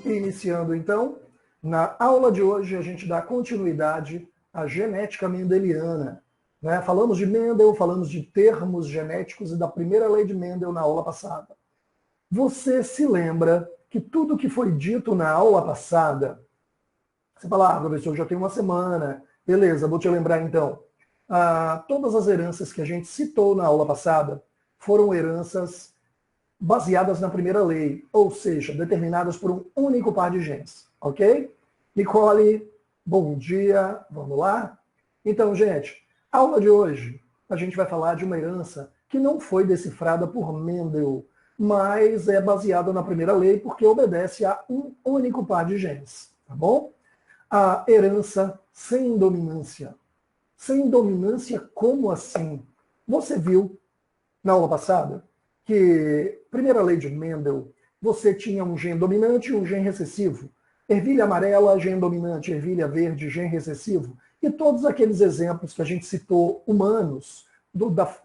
Iniciando então, na aula de hoje a gente dá continuidade à genética mendeliana. Né? Falamos de Mendel, falamos de termos genéticos e da primeira lei de Mendel na aula passada. Você se lembra que tudo que foi dito na aula passada, você fala, professor, já tem uma semana, beleza, vou te lembrar então. Todas as heranças que a gente citou na aula passada foram heranças baseadas na primeira lei, ou seja, determinadas por um único par de genes, ok? Nicole, bom dia, vamos lá? Então, gente, aula de hoje, a gente vai falar de uma herança que não foi decifrada por Mendel, mas é baseada na primeira lei porque obedece a um único par de genes, tá bom? A herança sem dominância. Sem dominância, como assim? Você viu na aula passada que, primeira lei de Mendel, você tinha um gene dominante e um gene recessivo. Ervilha amarela, gene dominante, ervilha verde, gene recessivo. E todos aqueles exemplos que a gente citou humanos,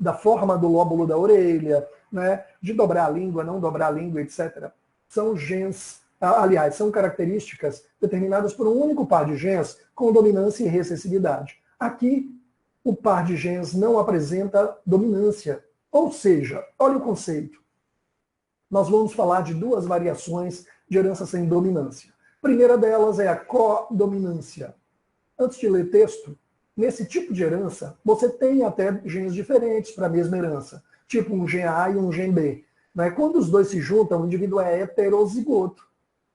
da forma do lóbulo da orelha, né, de dobrar a língua, não dobrar a língua, etc. São genes, aliás, são características determinadas por um único par de genes com dominância e recessividade. Aqui, o par de genes não apresenta dominância. Ou seja, olha o conceito. Nós vamos falar de duas variações de herança sem dominância. A primeira delas é a codominância. Antes de ler texto, nesse tipo de herança, você tem até genes diferentes para a mesma herança, tipo um gene A e um gene B. Quando os dois se juntam, o indivíduo é heterozigoto.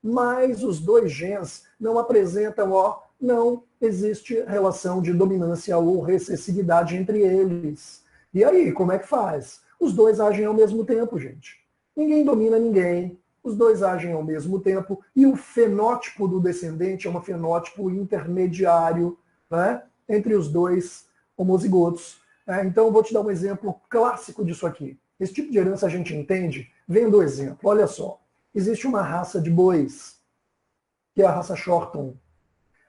Mas os dois genes não apresentam, não existe relação de dominância ou recessividade entre eles. E aí, como é que faz? Os dois agem ao mesmo tempo, gente. Ninguém domina ninguém, os dois agem ao mesmo tempo, e o fenótipo do descendente é um fenótipo intermediário, né, entre os dois homozigotos. Então, eu vou te dar um exemplo clássico disso aqui. Esse tipo de herança a gente entende vendo o exemplo. Olha só, existe uma raça de bois, que é a raça Shorton.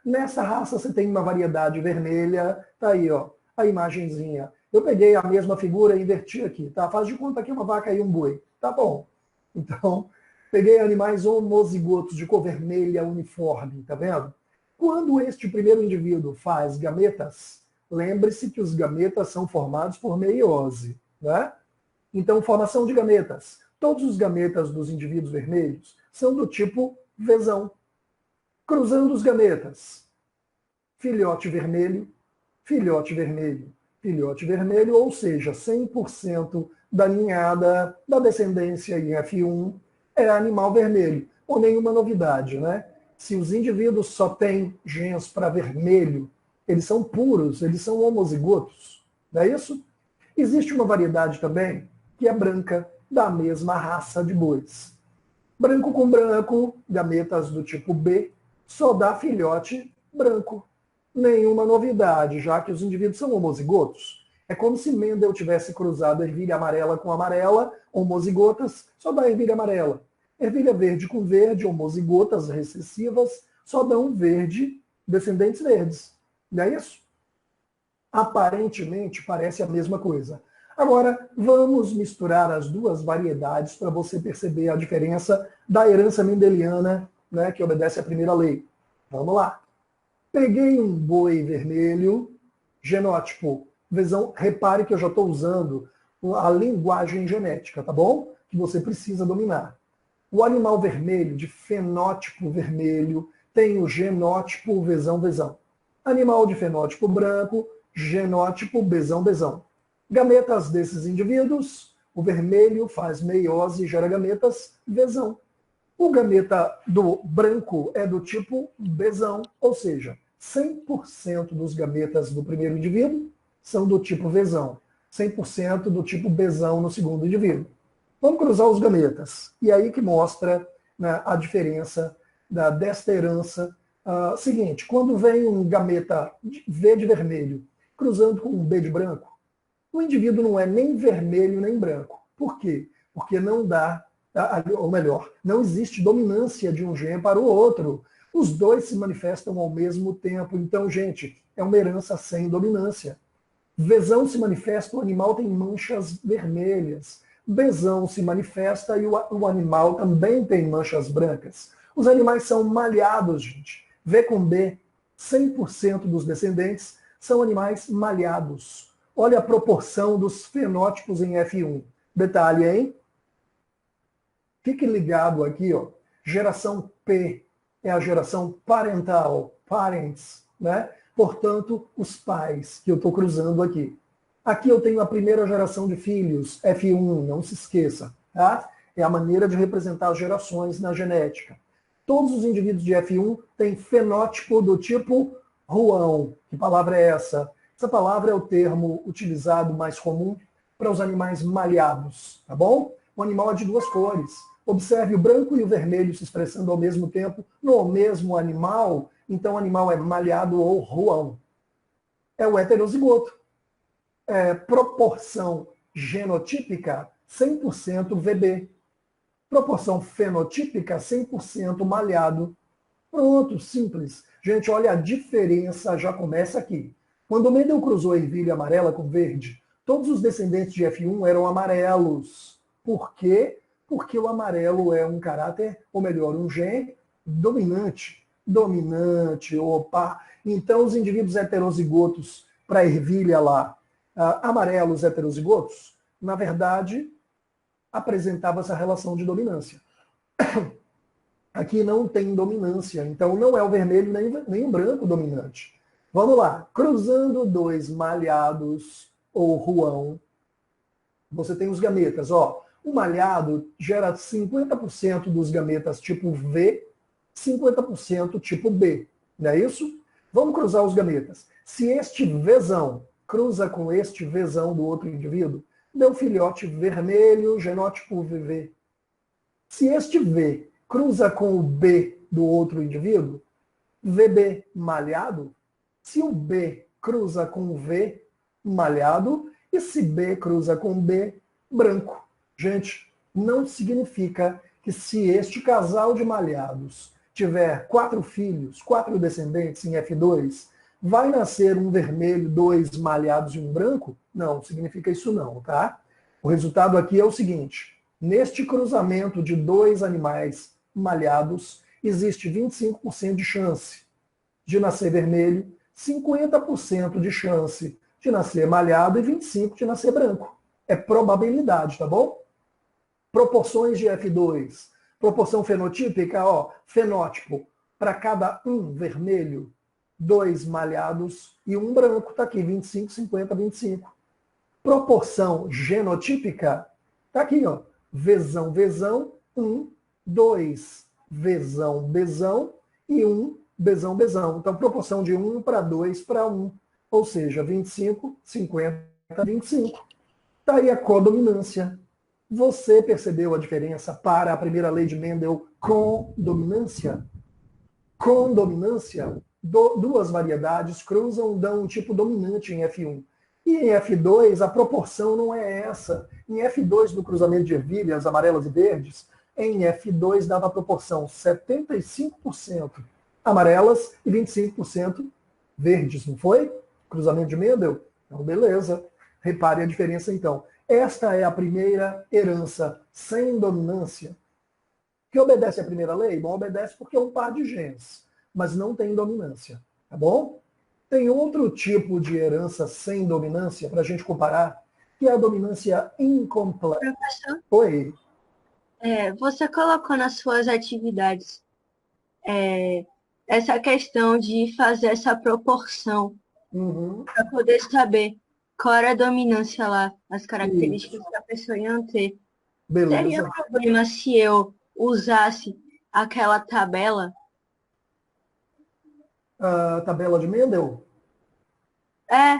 Nessa raça você tem uma variedade vermelha, tá aí, a imagenzinha. Eu peguei a mesma figura e inverti aqui, tá? Faz de conta que uma vaca e um boi. Tá bom. Então, peguei animais homozigotos de cor vermelha uniforme, tá vendo? Quando este primeiro indivíduo faz gametas, lembre-se que os gametas são formados por meiose, né? Então, formação de gametas. Todos os gametas dos indivíduos vermelhos são do tipo Vzão. Cruzando os gametas. Filhote vermelho, filhote vermelho, filhote vermelho, ou seja, 100% da ninhada da descendência em F1 é animal vermelho. Ou nenhuma novidade, né? Se os indivíduos só têm genes para vermelho, eles são puros, eles são homozigotos. Não é isso? Existe uma variedade também que é branca, da mesma raça de bois. Branco com branco, gametas do tipo B, só dá filhote branco. Nenhuma novidade, já que os indivíduos são homozigotos. É como se Mendel tivesse cruzado ervilha amarela com amarela, homozigotas, só dá ervilha amarela. Ervilha verde com verde, homozigotas recessivas, só dão verde, descendentes verdes. Não é isso? Aparentemente parece a mesma coisa. Agora, vamos misturar as duas variedades para você perceber a diferença da herança mendeliana, né, que obedece à primeira lei. Vamos lá. Peguei um boi vermelho, genótipo Vzão. Repare que eu já estou usando a linguagem genética, tá bom? Que você precisa dominar. O animal vermelho, de fenótipo vermelho, tem o genótipo Vzão. Animal de fenótipo branco, genótipo Bzão. Gametas desses indivíduos, o vermelho faz meiose e gera gametas Vzão. O gameta do branco é do tipo Bzão, ou seja, 100% dos gametas do primeiro indivíduo são do tipo Vzão, 100% do tipo Bzão no segundo indivíduo. Vamos cruzar os gametas. E aí que mostra, né, a diferença desta herança. Seguinte, quando vem um gameta V de vermelho cruzando com um B de branco, o indivíduo não é nem vermelho nem branco. Por quê? Porque não dá, ou melhor, não existe dominância de um gene para o outro. Os dois se manifestam ao mesmo tempo. Então, gente, é uma herança sem dominância. Vzão se manifesta, o animal tem manchas vermelhas. Bzão se manifesta e o animal também tem manchas brancas. Os animais são malhados, gente. V com B, 100% dos descendentes são animais malhados. Olha a proporção dos fenótipos em F1. Detalhe, hein? Fique ligado aqui, ó. Geração P é a geração parental, parents, né? Portanto, os pais que eu estou cruzando aqui. Aqui eu tenho a primeira geração de filhos, F1, não se esqueça, tá? É a maneira de representar as gerações na genética. Todos os indivíduos de F1 têm fenótipo do tipo ruão. Que palavra é essa? Essa palavra é o termo utilizado mais comum para os animais malhados, tá bom? O animal é de duas cores. Observe o branco e o vermelho se expressando ao mesmo tempo no mesmo animal, então o animal é malhado ou ruão. É o heterozigoto. Proporção genotípica, 100% VB. Proporção fenotípica, 100% malhado. Pronto, simples. Gente, olha a diferença, já começa aqui. Quando Mendel cruzou a ervilha amarela com verde, todos os descendentes de F1 eram amarelos. Por quê? Porque o amarelo é um caráter, ou melhor, um gene dominante. Dominante, opa. Então, os indivíduos heterozigotos para a ervilha lá, amarelos heterozigotos, na verdade, apresentava essa relação de dominância. Aqui não tem dominância, então não é o vermelho nem o branco dominante. Vamos lá, cruzando dois malhados ou ruão, você tem os gametas. Ó, o malhado gera 50% dos gametas tipo V, 50% tipo B, não é isso? Vamos cruzar os gametas. Se este Vzão cruza com este Vzão do outro indivíduo, deu filhote vermelho, genótipo VV. Se este V cruza com o B do outro indivíduo, VB malhado. Se o B cruza com o V, malhado. E se B cruza com B, branco. Gente, não significa que se este casal de malhados tiver 4 filhos, 4 descendentes em F2, vai nascer um vermelho, 2 malhados e um branco? Não, significa isso não, tá? O resultado aqui é o seguinte: neste cruzamento de 2 animais malhados, existe 25% de chance de nascer vermelho, 50% de chance de nascer malhado e 25% de nascer branco. É probabilidade, tá bom? Proporções de F2. Proporção fenotípica, ó, fenótipo. Para cada um vermelho, 2 malhados e um branco. Tá aqui, 25, 50, 25. Proporção genotípica, tá aqui, ó. Vzão, Vzão, 1, 2 Vzão, Bzão e 1 Bzão, Bzão. Então, proporção de 1 para 2 para 1. Ou seja, 25, 50, 25. Está aí a codominância. Você percebeu a diferença para a primeira lei de Mendel com dominância? Com dominância, duas variedades cruzam, dão um tipo dominante em F1. E em F2, a proporção não é essa. Em F2, do cruzamento de ervilhas amarelas e verdes, em F2 dava a proporção 75% amarelas e 25% verdes, não foi? Cruzamento de Mendel? Então, beleza. Repare a diferença, então. Esta é a primeira herança sem dominância. Que obedece à primeira lei? Bom, obedece porque é um par de genes, mas não tem dominância, tá bom? Tem outro tipo de herança sem dominância, para a gente comparar, que é a dominância incompleta. Professor, Oi. você colocou nas suas atividades essa questão de fazer essa proporção Uhum. para poder saber qual era a dominância lá, as características Isso. que a pessoa ia ter. Teria Beleza. problema se eu usasse aquela tabela? A tabela de Mendel? É,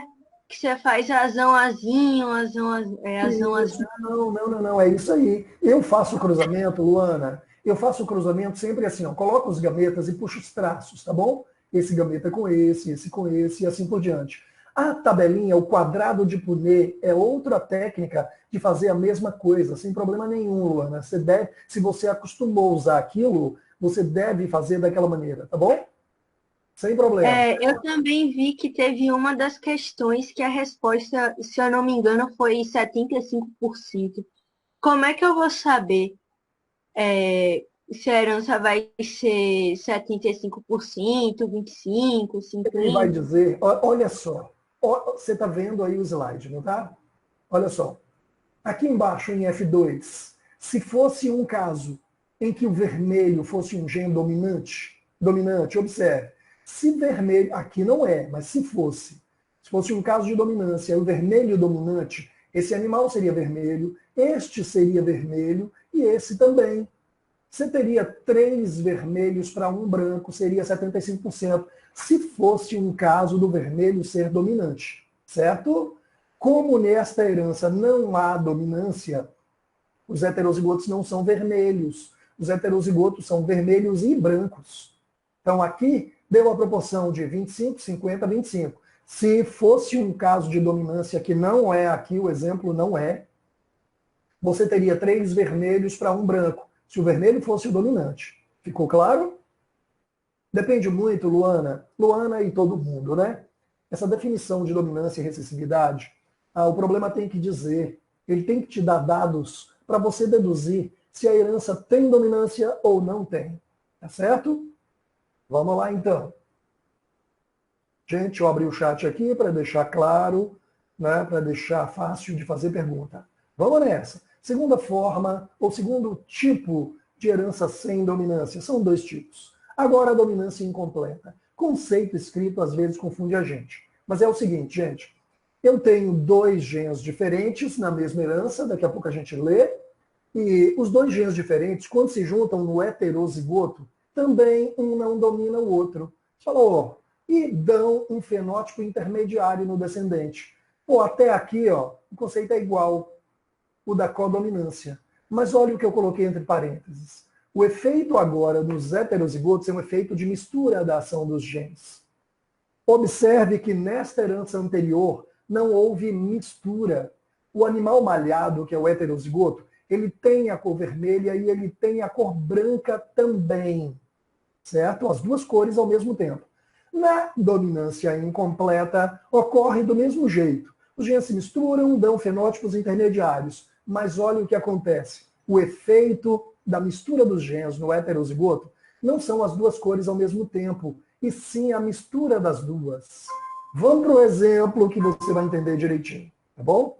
que você faz azão, azinho, azão, azão, Isso, azão. não, é isso aí. Eu faço o cruzamento, Luana, eu faço o cruzamento sempre assim, ó, coloco os gametas e puxo os traços, tá bom? Esse gameta com esse com esse e assim por diante. A tabelinha, o quadrado de Punnett, é outra técnica de fazer a mesma coisa, sem problema nenhum, Luana. Você deve, se você acostumou a usar aquilo, você deve fazer daquela maneira, tá bom? Sem problema. Eu também vi que teve uma das questões que a resposta, se eu não me engano, foi 75%. Como é que eu vou saber se a herança vai ser 75%, 25%, Ele vai 50%. dizer, olha só, você está vendo aí o slide, não tá? Olha só, aqui embaixo em F2, se fosse um caso em que o vermelho fosse um gene dominante, observe, se vermelho, aqui não é, mas se fosse um caso de dominância, o vermelho dominante, esse animal seria vermelho, este seria vermelho e esse também. Você teria 3 vermelhos para um branco, seria 75%, se fosse um caso do vermelho ser dominante, certo? Como nesta herança não há dominância, os heterozigotos não são vermelhos. Os heterozigotos são vermelhos e brancos. Então aqui deu a proporção de 25, 50, 25. Se fosse um caso de dominância, que não é aqui, o exemplo não é, você teria 3 vermelhos para um branco, se o vermelho fosse o dominante. Ficou claro? Depende muito, Luana e todo mundo, né? Essa definição de dominância e recessividade, o problema tem que dizer, ele tem que te dar dados para você deduzir se a herança tem dominância ou não tem. Tá certo? Vamos lá, então. Gente, eu abri o chat aqui para deixar claro, né, para deixar fácil de fazer pergunta. Vamos nessa. Segunda forma, ou segundo tipo de herança sem dominância. São 2 tipos. Agora, a dominância incompleta. Conceito escrito às vezes confunde a gente. Mas é o seguinte, gente. Eu tenho 2 genes diferentes na mesma herança, daqui a pouco a gente lê. E os 2 genes diferentes, quando se juntam no heterozigoto, também um não domina o outro. Você falou, e dão um fenótipo intermediário no descendente. Pô, até aqui, ó, o conceito é igual, o da codominância. Mas olha o que eu coloquei entre parênteses. O efeito agora dos heterozigotos é um efeito de mistura da ação dos genes. Observe que nesta herança anterior não houve mistura. O animal malhado, que é o heterozigoto, ele tem a cor vermelha e ele tem a cor branca também. Certo? As 2 cores ao mesmo tempo. Na dominância incompleta, ocorre do mesmo jeito. Os genes se misturam, dão fenótipos intermediários. Mas olha o que acontece. O efeito da mistura dos genes no heterozigoto não são as 2 cores ao mesmo tempo, e sim a mistura das 2. Vamos para o exemplo que você vai entender direitinho, tá bom?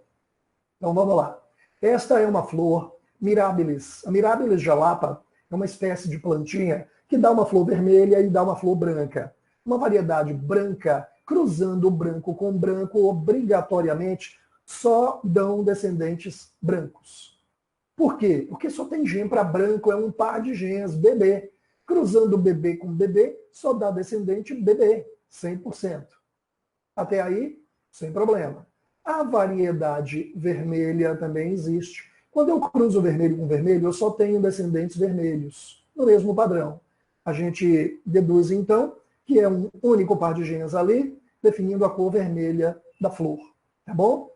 Então vamos lá. Esta é uma flor Mirabilis. A Mirabilis jalapa é uma espécie de plantinha que dá uma flor vermelha e dá uma flor branca. Uma variedade branca, cruzando branco com branco, obrigatoriamente só dão descendentes brancos. Por quê? Porque só tem gene para branco, é um par de genes, bebê. Cruzando bebê com bebê, só dá descendente bebê, 100%. Até aí, sem problema. A variedade vermelha também existe. Quando eu cruzo vermelho com vermelho, eu só tenho descendentes vermelhos, no mesmo padrão. A gente deduz, então, que é um único par de genes ali, definindo a cor vermelha da flor. Tá bom?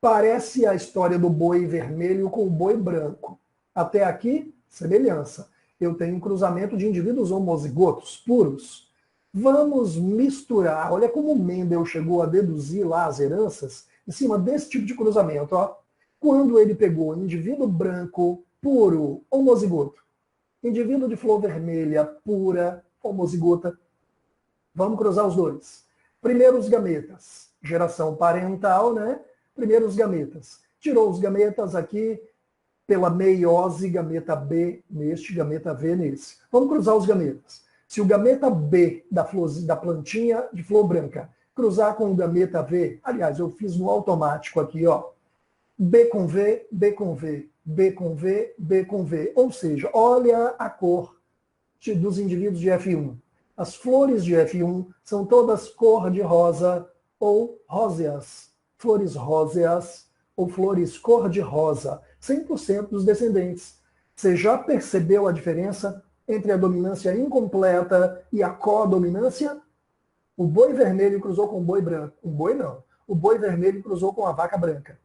Parece a história do boi vermelho com o boi branco. Até aqui, semelhança. Eu tenho um cruzamento de indivíduos homozigotos puros. Vamos misturar. Olha como Mendel chegou a deduzir lá as heranças em cima desse tipo de cruzamento. Ó. Quando ele pegou indivíduo branco puro, homozigoto, indivíduo de flor vermelha pura, homozigota, vamos cruzar os 2. Primeiro os gametas. Geração parental, né? Primeiro os gametas. Tirou os gametas aqui pela meiose, gameta B neste, gameta V nesse. Vamos cruzar os gametas. Se o gameta B da plantinha de flor branca cruzar com o gameta V, aliás, eu fiz no automático aqui, ó. B com V, B com V, B com V, B com V. Ou seja, olha a cor dos indivíduos de F1. As flores de F1 são todas cor de rosa ou róseas. Flores róseas ou flores cor de rosa. 100% dos descendentes. Você já percebeu a diferença entre a dominância incompleta e a codominância? O boi vermelho cruzou com o boi branco. O boi não. O boi vermelho cruzou com a vaca branca.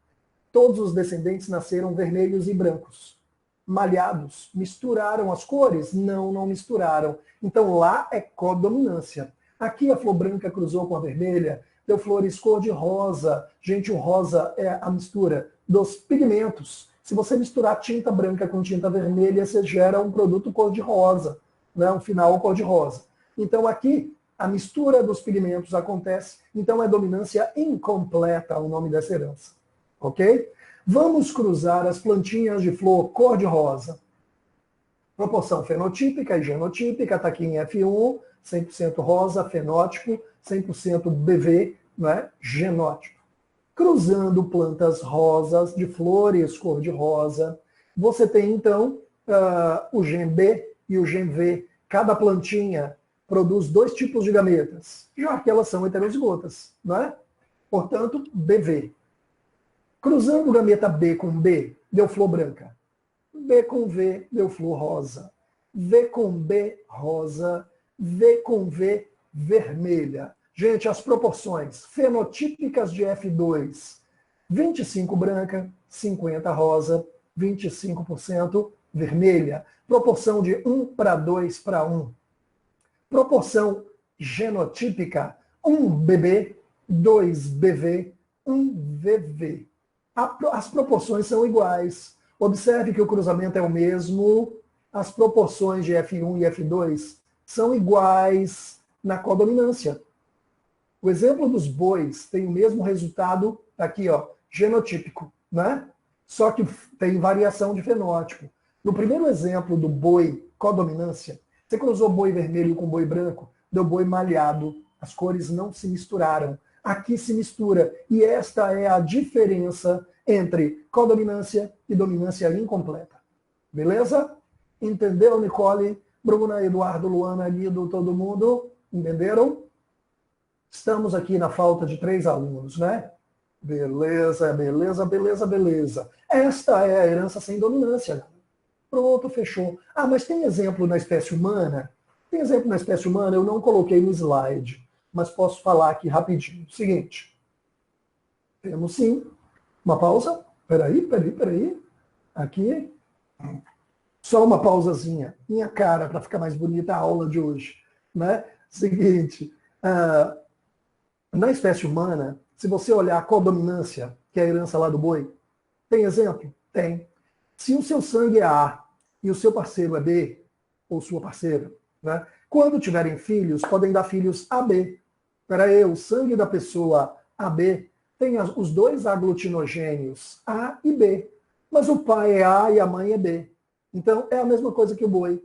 Todos os descendentes nasceram vermelhos e brancos. Malhados. Misturaram as cores? Não, não misturaram. Então lá é codominância. Aqui a flor branca cruzou com a vermelha, deu flores cor de rosa. Gente, o rosa é a mistura dos pigmentos. Se você misturar tinta branca com tinta vermelha, você gera um produto cor-de-rosa, né? Um final cor-de-rosa. Então aqui, a mistura dos pigmentos acontece, então é dominância incompleta o nome dessa herança. Ok? Vamos cruzar as plantinhas de flor cor-de-rosa. Proporção fenotípica e genotípica, está aqui em F1, 100% rosa, fenótipo, 100% BV, não é? Genótipo. Cruzando plantas rosas, de flores cor-de-rosa, você tem então o gen B e o gen V. Cada plantinha produz 2 tipos de gametas, já que elas são heterozigotas, não é? Portanto, BV. Cruzando gameta B com B, deu flor branca. B com V, deu flor rosa. V com B, rosa. V com V, vermelha. Gente, as proporções fenotípicas de F2, 25 branca, 50 rosa, 25% vermelha. Proporção de 1:2:1. Proporção genotípica, 1 BB, 2 BV, 1 VV. As proporções são iguais. Observe que o cruzamento é o mesmo, as proporções de F1 e F2 são iguais na codominância. O exemplo dos bois tem o mesmo resultado aqui, ó, genotípico, né? Só que tem variação de fenótipo. No primeiro exemplo do boi codominância, você cruzou boi vermelho com boi branco, deu boi malhado, as cores não se misturaram. Aqui se mistura, e esta é a diferença entre codominância e dominância incompleta. Beleza? Entendeu, Nicole? Bruna, Eduardo, Luana, Guido, todo mundo? Entenderam? Estamos aqui na falta de 3 alunos, né? Beleza, beleza, beleza, beleza. Esta é a herança sem dominância. Pronto, fechou. Ah, mas tem exemplo na espécie humana? Tem exemplo na espécie humana? Eu não coloquei no slide, mas posso falar aqui rapidinho. Seguinte, temos sim uma pausa. Peraí. Aqui. Só uma pausazinha. Minha cara, para ficar mais bonita a aula de hoje. Né? Seguinte, na espécie humana, se você olhar a codominância, que é a herança lá do boi, tem exemplo? Tem. Se o seu sangue é A e o seu parceiro é B, ou sua parceira, né? Quando tiverem filhos, podem dar filhos AB. Peraí, o sangue da pessoa AB tem os 2 aglutinogênios, A e B. Mas o pai é A e a mãe é B. Então, é a mesma coisa que o boi.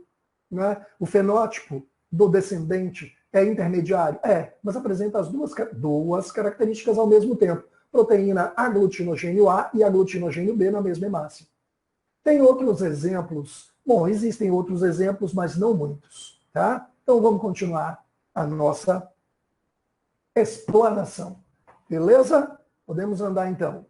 Né? O fenótipo do descendente é intermediário? É, mas apresenta as duas características ao mesmo tempo. Proteína aglutinogênio A e aglutinogênio B na mesma hemácia. Tem outros exemplos? Bom, existem outros exemplos, mas não muitos. Tá? Então, vamos continuar a nossa explanação. Beleza? Podemos andar, então.